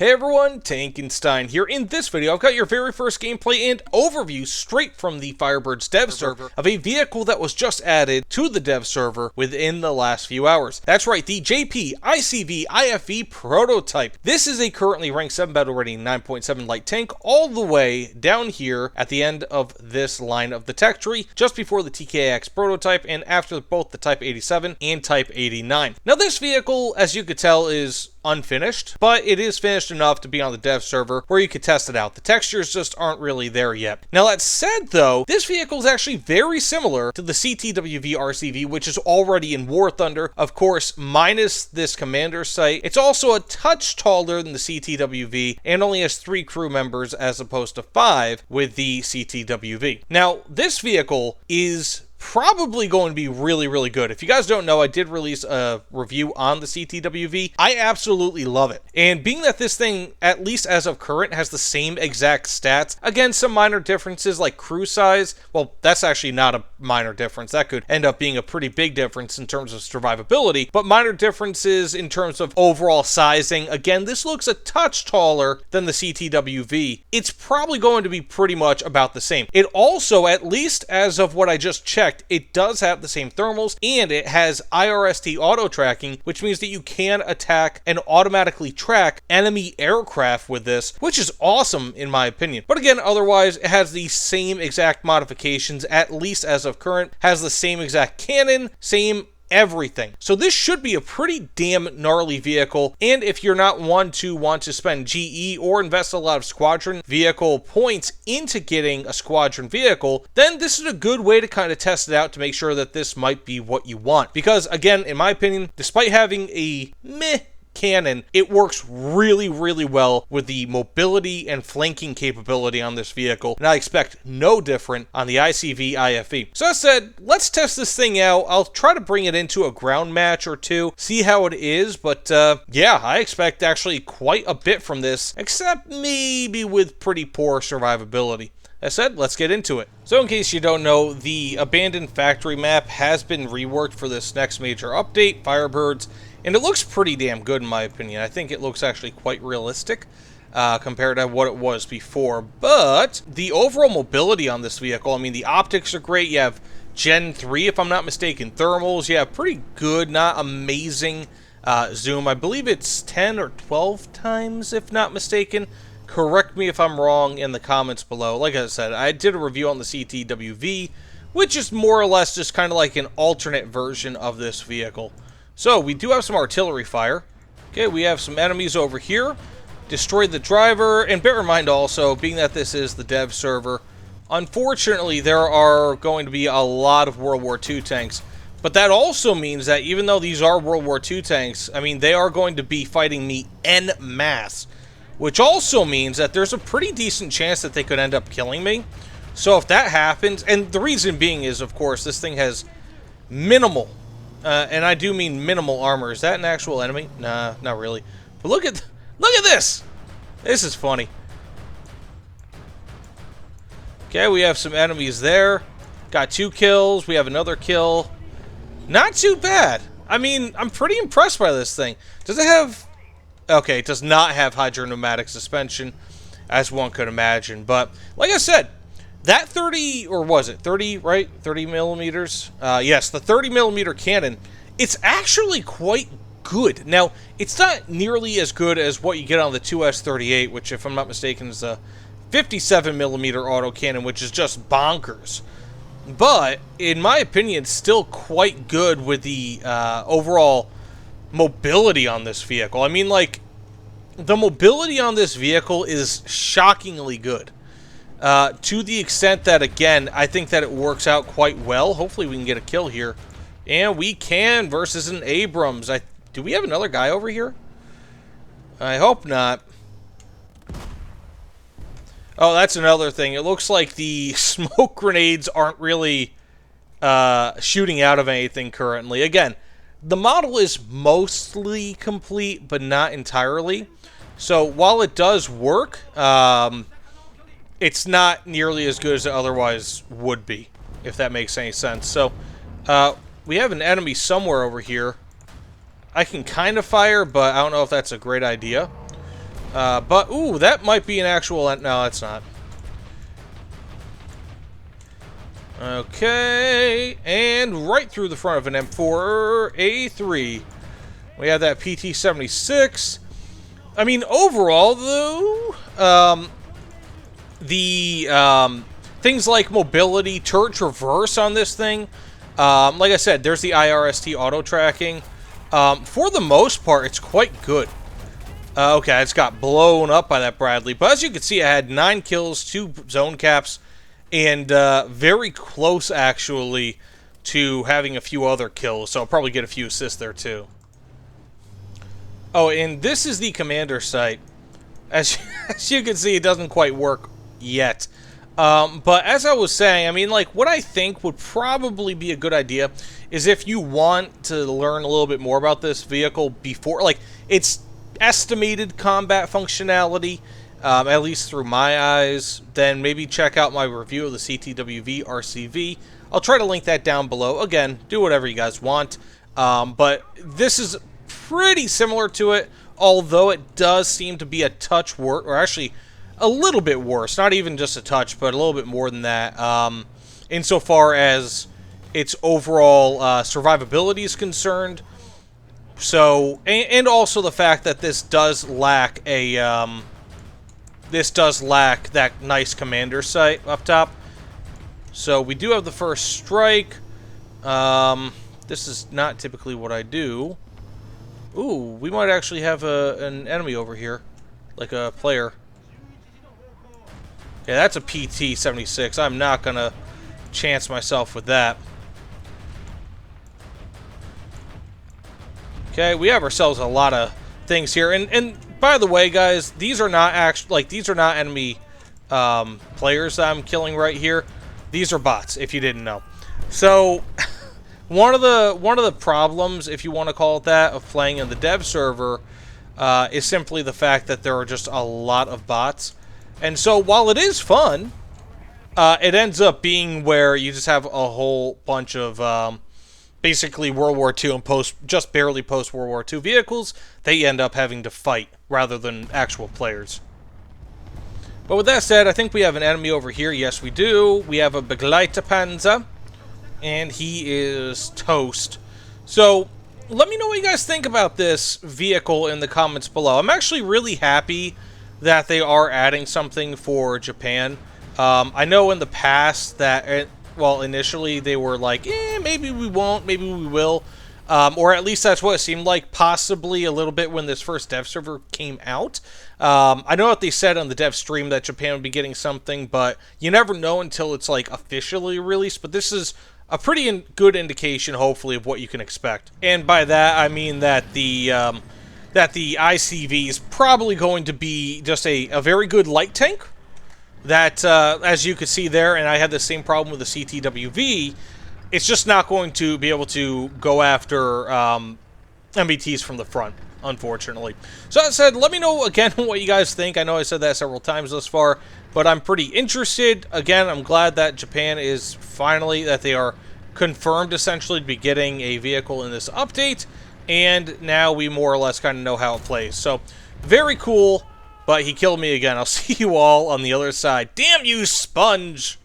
Hey everyone, Tankenstein here. In this video, I've got your very first gameplay and overview straight from the Firebirds dev server of a vehicle that was just added to the dev server within the last few hours. That's right, the JP ICV IFV prototype. This is a currently ranked 7 battle rating 9.7 light tank all the way down here at the end of this line of the tech tree, just before the TKX prototype and after both the Type 87 and Type 89. Now this vehicle, as you could tell, is unfinished, but it is finished enough to be on the dev server where you could test it out. The textures just aren't really there yet. Now that said though, this vehicle is actually very similar to the CTWV RCV, which is already in War Thunder, of course minus this commander sight. It's also a touch taller than the CTWV and only has 3 crew members as opposed to 5 with the CTWV. Now this vehicle is probably going to be really good. If you guys don't know, I did release a review on the CTWV. I absolutely love it. And being that this thing, at least as of current, has the same exact stats, again, some minor differences like crew size, well, that's actually not a minor difference. That could end up being a pretty big difference in terms of survivability, but minor differences in terms of overall sizing. Again, this looks a touch taller than the CTWV. It's probably going to be pretty much about the same. It also, at least as of what I just checked, it does have the same thermals, and it has IRST auto tracking, which means that you can attack and automatically track enemy aircraft with this, which is awesome in my opinion. But again, otherwise, it has the same exact modifications, at least as of current, has the same exact cannon, same everything. So this should be a pretty damn gnarly vehicle, and if you're not one to want to spend GE or invest a lot of squadron vehicle points into getting a squadron vehicle, then this is a good way to kind of test it out to make sure that this might be what you want. Because again, in my opinion, despite having a meh cannon, it works really well with the mobility and flanking capability on this vehicle, and I expect no different on the ICV IFV. So as said, let's test this thing out. I'll try to bring it into a ground match or two, see how it is, but yeah, I expect actually quite a bit from this, except maybe with pretty poor survivability. As said, let's get into it. So in case you don't know, the abandoned factory map has been reworked for this next major update, Firebirds, and it looks pretty damn good in my opinion. I think it looks actually quite realistic compared to what it was before. But the overall mobility on this vehicle, I mean, the optics are great. You have Gen 3, if I'm not mistaken, thermals. You have pretty good, not amazing zoom. I believe it's 10 or 12 times, if not mistaken. Correct me if I'm wrong in the comments below. Like I said, I did a review on the CTWV, which is more or less just kind of like an alternate version of this vehicle. So, we do have some artillery fire. Okay, we have some enemies over here. Destroyed the driver, and bear in mind also, being that this is the dev server, unfortunately there are going to be a lot of World War II tanks. But that also means that even though these are World War II tanks, I mean, they are going to be fighting me en masse. Which also means that there's a pretty decent chance that they could end up killing me. So if that happens, and the reason being is, of course, this thing has minimal, and I do mean minimal armor. Is that an actual enemy? Nah, not really. But look at this! This is funny. Okay, we have some enemies there. Got 2 kills. We have another kill. Not too bad. I mean, I'm pretty impressed by this thing. Does it have... Okay, it does not have hydropneumatic suspension, as one could imagine. But, like I said, that 30, or was it 30, right? 30 millimeters? Yes, the 30 millimeter cannon, it's actually quite good. Now, it's not nearly as good as what you get on the 2S38, which, if I'm not mistaken, is a 57 millimeter autocannon, which is just bonkers. But, in my opinion, it's still quite good with the overall mobility on this vehicle. I mean, like, the mobility on this vehicle is shockingly good. To the extent that, again, I think that it works out quite well. Hopefully we can get a kill here. And we can versus an Abrams. Do we have another guy over here? I hope not. Oh, that's another thing. It looks like the smoke grenades aren't really shooting out of anything currently. Again, the model is mostly complete, but not entirely. So while it does work, it's not nearly as good as it otherwise would be, if that makes any sense. So we have an enemy somewhere over here. I can kind of fire, but I don't know if that's a great idea. But, ooh, that might be an actual... No, it's not. Okay, and right through the front of an M4A3. We have that PT-76. I mean, overall, though, things like mobility, turret traverse on this thing, like I said, there's the IRST auto tracking. For the most part, it's quite good. Okay, it's got blown up by that Bradley, but as you can see, I had 9 kills, 2 zone caps, and very close, actually, to having a few other kills, so I'll probably get a few assists there, too. Oh, and this is the commander site. As you can see, it doesn't quite work yet. But as I was saying, I mean, like, what I think would probably be a good idea is if you want to learn a little bit more about this vehicle before, like, its estimated combat functionality, at least through my eyes, then maybe check out my review of the CTWV RCV. I'll try to link that down below. Again, do whatever you guys want. But this is pretty similar to it, although it does seem to be a touch worse, or actually a little bit worse. Not even just a touch, but a little bit more than that, insofar as its overall survivability is concerned. So, and also the fact that this does lack a, that nice commander sight up top. So we do have the first strike. This is not typically what I do. Ooh, we might actually have an enemy over here, like a player. Yeah, that's a PT-76. I'm not gonna chance myself with that. Okay, we have ourselves a lot of things here, and by the way, guys, these are not these are not enemy players that I'm killing right here. These are bots, if you didn't know. So one of the problems, if you want to call it that, of playing in the dev server is simply the fact that there are just a lot of bots. And so while it is fun, it ends up being where you just have a whole bunch of basically World War II and just barely post-World War II vehicles they end up having to fight rather than actual players. But with that said, I think we have an enemy over here. Yes, we do. We have a Begleiterpanzer, and he is toast. So let me know what you guys think about this vehicle in the comments below. I'm actually really happy that they are adding something for Japan. I know in the past that, well, initially they were like, maybe we won't, maybe we will. Or at least that's what it seemed like, possibly a little bit when this first dev server came out. I know that they said on the dev stream that Japan would be getting something, but you never know until it's like officially released. But this is a pretty good indication, hopefully, of what you can expect. And by that, I mean that the ICV is probably going to be just a very good light tank. That, as you can see there, and I had the same problem with the CTWV, it's just not going to be able to go after MBTs from the front, unfortunately. So that said, let me know again what you guys think. I know I said that several times thus far, but I'm pretty interested. Again, I'm glad that Japan is finally, that they are confirmed essentially to be getting a vehicle in this update, and now we more or less kind of know how it plays. So, very cool, but he killed me again. I'll see you all on the other side. Damn you, sponge!